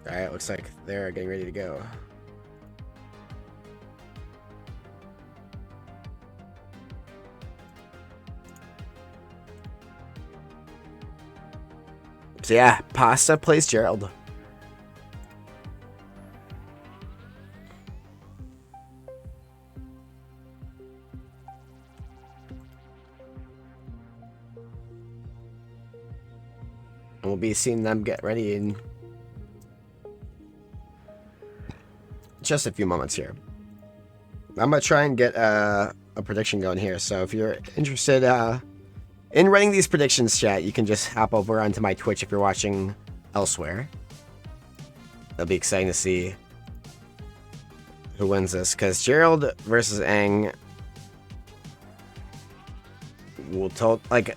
Alright, looks like they're getting ready to go. So yeah, Pastah plays Gerald. We'll be seeing them get ready in just a few moments here. I'm gonna try and get a prediction going here. So if you're interested in running these predictions, chat, you can just hop over onto my Twitch if you're watching elsewhere. It'll be exciting to see who wins this, because Gerald versus Aang will like.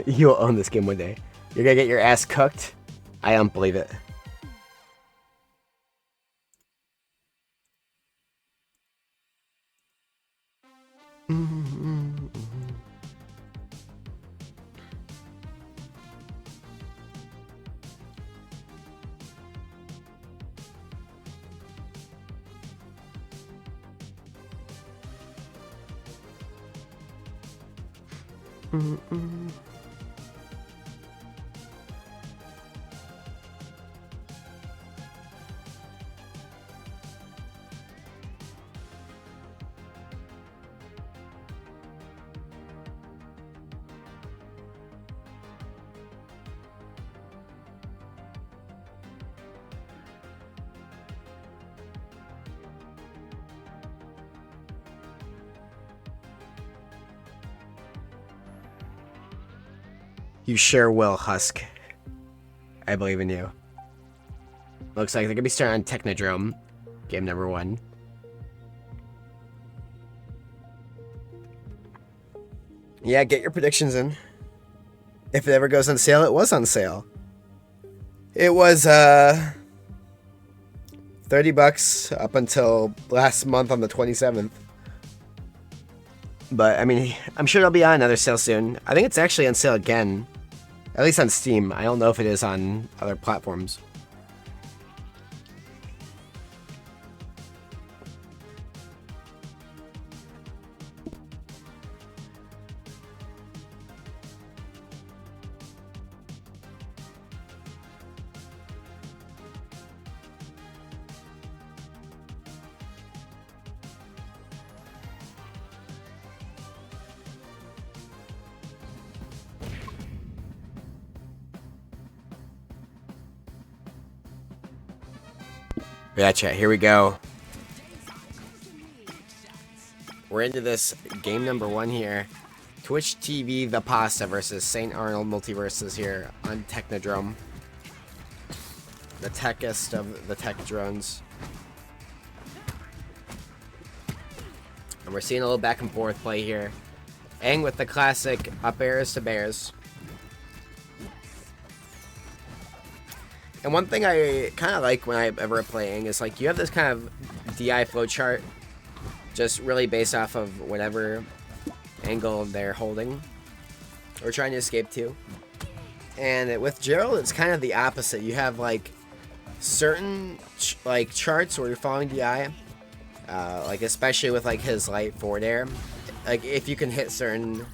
You'll own this game one day. You're gonna get your ass cooked? I don't believe it. You sure will, Husk. I believe in you. Looks like they're gonna be starting on Technodrome, game number 1. Yeah, get your predictions in. If it ever goes on sale, it was on sale. It was $30 up until last month on the 27th. But I mean, I'm sure it'll be on another sale soon. I think it's actually on sale again. At least on Steam. I don't know if it is on other platforms. Yeah, chat, here we go. We're into this game number 1 here. Twitch TV The Pastah versus SaintArnoldMVS here on Technodrome. The techest of the tech drones. And we're seeing a little back and forth play here. Aang with the classic up airs to bears. And one thing I kind of like when I ever playing is like you have this kind of DI flowchart, just really based off of whatever angle they're holding or trying to escape to. And with Gerald, it's kind of the opposite. You have like certain like charts where you're following DI, like especially with like his light forward air. Like if you can hit certain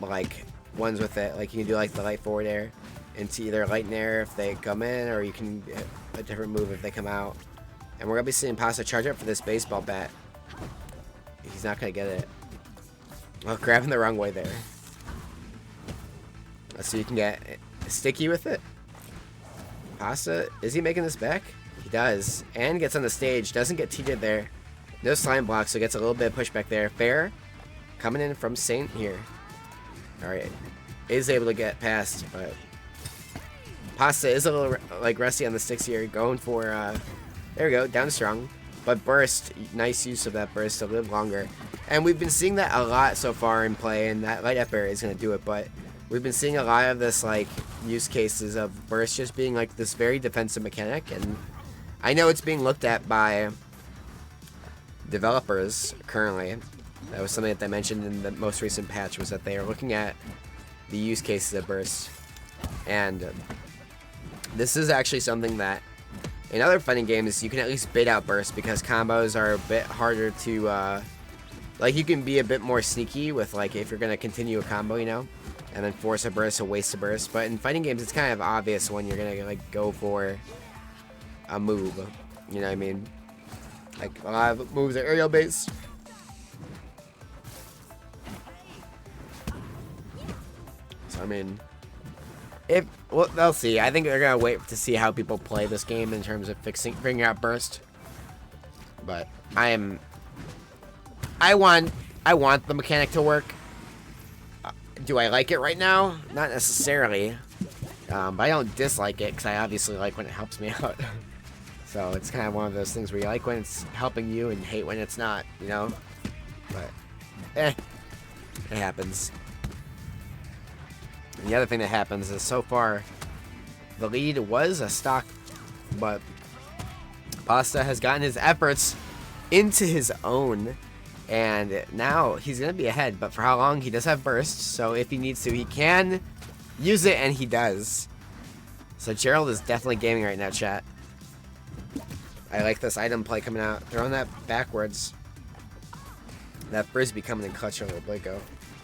like ones with it, like you can do like the light forward air. Into either light and air if they come in, or you can hit a different move if they come out. And we're gonna be seeing Pastah charge up for this baseball bat. He's not gonna get it. Oh, grabbing the wrong way there. So you can get sticky with it. Pastah, is he making this back? He does. And gets on the stage, doesn't get TD'd there. No slime block, so gets a little bit of pushback there. Fair. coming in from Saint here. Alright. Is able to get past, but Pastah is a little like rusty on the sticks here. Going for there we go, down strong. But burst, nice use of that burst to live longer. And we've been seeing that a lot so far in play, and that light up area is gonna do it, but we've been seeing a lot of this like use cases of burst just being like this very defensive mechanic, and I know it's being looked at by developers currently. That was something that they mentioned in the most recent patch, was that they are looking at the use cases of burst. And this is actually something that in other fighting games you can at least bait out burst, because combos are a bit harder to like, you can be a bit more sneaky with like if you're gonna continue a combo, you know, and then force a burst or waste a burst. But in fighting games it's kind of obvious when you're gonna like go for a move, you know what I mean? Like a lot of moves are aerial based. So I mean, if well, they'll see. I think they're gonna wait to see how people play this game in terms of figuring out burst. But I want the mechanic to work. Do I like it right now? Not necessarily. But I don't dislike it, because I obviously like when it helps me out. So it's kind of one of those things where you like when it's helping you and hate when it's not, you know? But, it happens. And the other thing that happens is, so far, the lead was a stock, but Pastah has gotten his efforts into his own, and now he's going to be ahead. But for how long? He does have burst, so if he needs to, he can use it, and he does. So Gerald is definitely gaming right now, chat. I like this item play coming out. Throwing that backwards. That frisbee coming in clutch a little bit ago.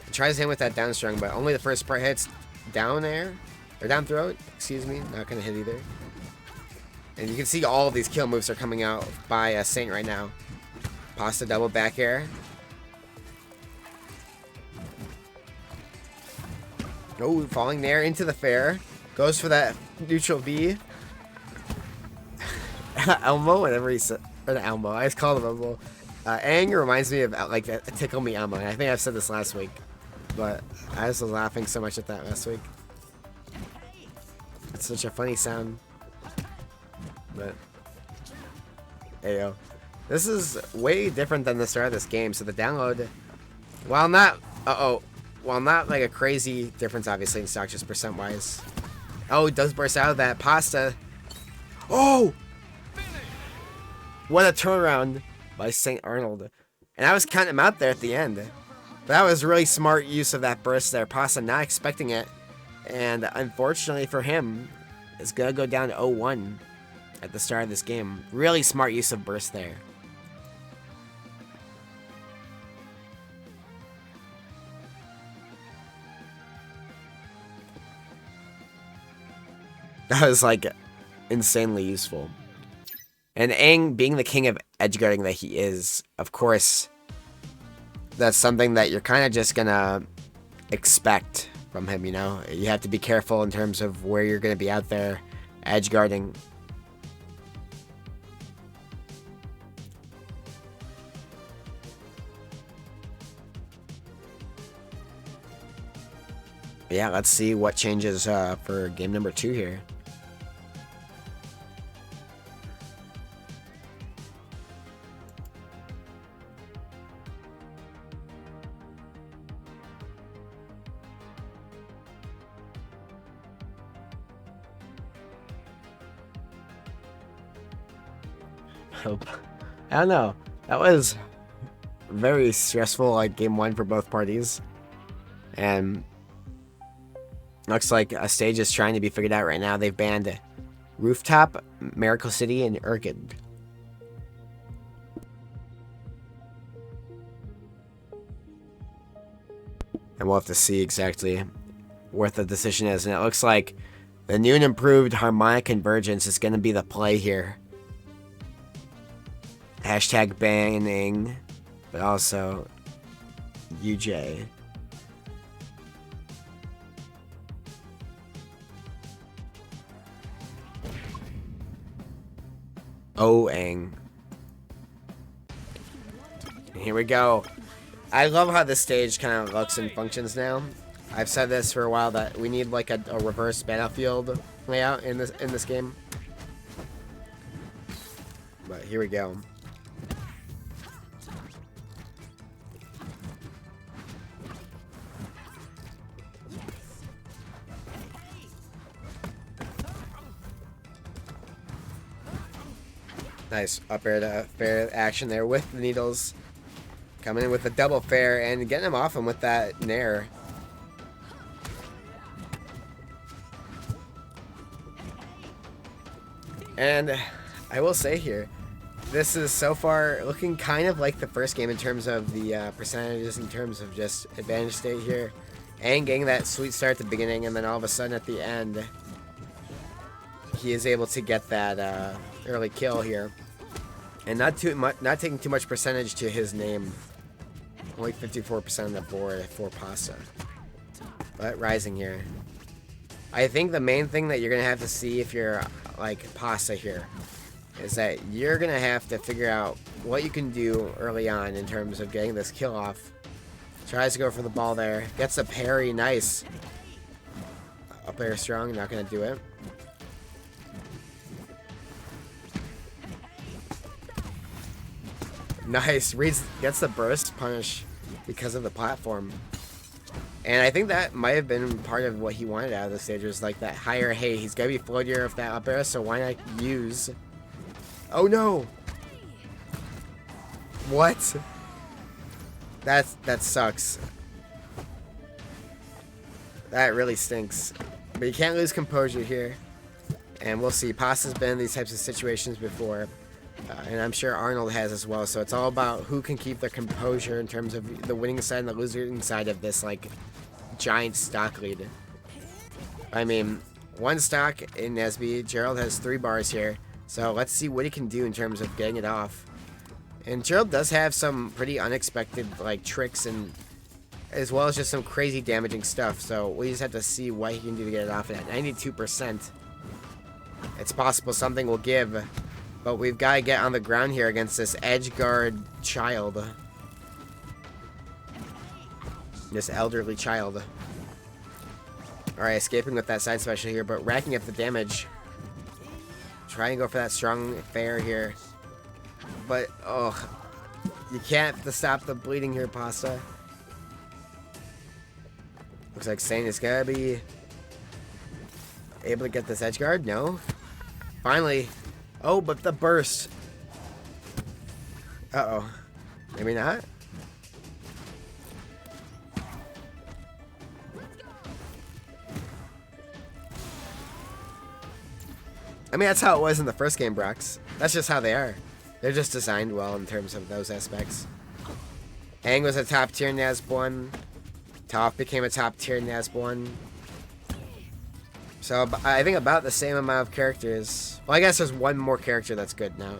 He tries to hit with that down strong, but only the first part hits down air. Or down throat, excuse me. Not going to hit either. And you can see all of these kill moves are coming out by Saint right now. Pastah double back air. Oh, falling there into the fair. Goes for that neutral B. Elmo, whatever he said. Or the Elmo. I just called him Elmo. Aang reminds me of like a Tickle Me Elmo. I think I've said this last week. But I was laughing so much at that last week. It's such a funny sound. But ayo. This is way different than the start of this game. So the download, while not like a crazy difference obviously in stock, just percent wise. Oh, it does burst out of that. Pastah. Oh! What a turnaround by St. Arnold. And I was counting him out there at the end. But that was really smart use of that burst there. Pastah not expecting it. And unfortunately for him, it's going to go down to 0-1 at the start of this game. Really smart use of burst there. That was like insanely useful. And Aang, being the king of edgeguarding that he is, of course, that's something that you're kind of just gonna expect from him, you know? You have to be careful in terms of where you're gonna be out there edgeguarding. Yeah, let's see what changes for game number 2 here. I don't know. That was very stressful, like game 1 for both parties. And looks like a stage is trying to be figured out right now. They've banned Rooftop, Miracle City, and Urgid. And we'll have to see exactly what the decision is. And it looks like the new and improved harmonic convergence is going to be the play here. Hashtag banning, but also UJ. Oh, Aang. Here we go. I love how this stage kind of looks and functions now. I've said this for a while that we need like a reverse battlefield layout in this game. But here we go. Nice up air to fair action there with the needles. Coming in with a double fair and getting him off him with that nair. And I will say here, this is so far looking kind of like the first game in terms of the percentages, in terms of just advantage state here. And getting that sweet start at the beginning, and then all of a sudden at the end, he is able to get that early kill here. And not taking too much percentage to his name. Only 54% on the board for Pastah. But rising here. I think the main thing that you're going to have to see if you're like Pastah here is that you're going to have to figure out what you can do early on in terms of getting this kill off. Tries to go for the ball there. Gets a parry. Nice. Up air strong. Not going to do it. Nice. Gets the burst punish because of the platform. And I think that might have been part of what he wanted out of the stage, was like that higher, hey, he's got to be floatier of that up air, so why not use... Oh no! What? That sucks. That really stinks. But you can't lose composure here. And we'll see. Pastah's been in these types of situations before. And I'm sure Arnold has as well. So it's all about who can keep their composure in terms of the winning side and the losing side of this, like, giant stock lead. I mean, one stock in NASB. Gerald has 3 bars here. So let's see what he can do in terms of getting it off. And Gerald does have some pretty unexpected, like, tricks, and as well as just some crazy damaging stuff. So we just have to see what he can do to get it off at 92%. It's possible something will give. But we've got to get on the ground here against this edge guard child. This elderly child. Alright, escaping with that side special here, but racking up the damage. Try and go for that strong fair here. But, oh, you can't stop the bleeding here, Pastah. Looks like Saint is going to be able to get this edge guard. No. Finally. Oh, but the burst. Uh-oh. Maybe not. I mean, that's how it was in the first game, Brox. That's just how they are. They're just designed well in terms of those aspects. Aang was a top tier NASB 1. Toph became a top tier NASB 1. So I think about the same amount of characters. Well, I guess there's one more character that's good now.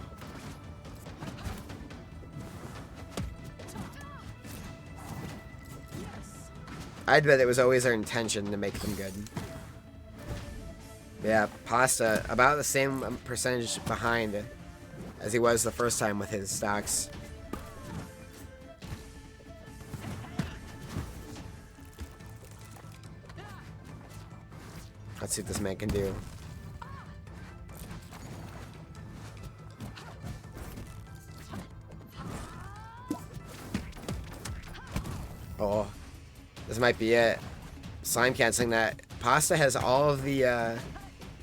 I'd bet it was always our intention to make them good. Yeah, Pastah, about the same percentage behind as he was the first time with his stocks. Let's see what this man can do. Oh, this might be it. Slime canceling that. Pastah has all of the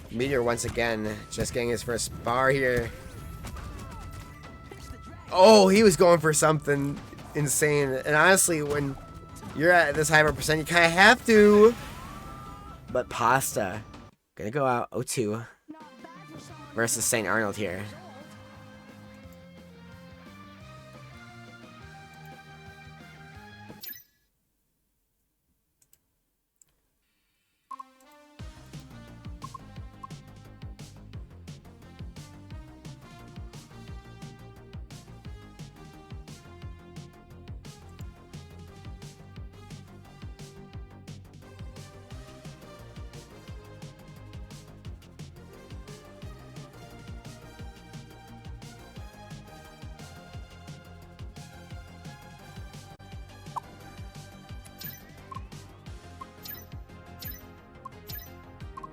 meteor once again. Just getting his first bar here. Oh, he was going for something insane. And honestly, when you're at this high of a percent, you kind of have to. But Pastah gonna go out 0-2 versus St. Arnold here.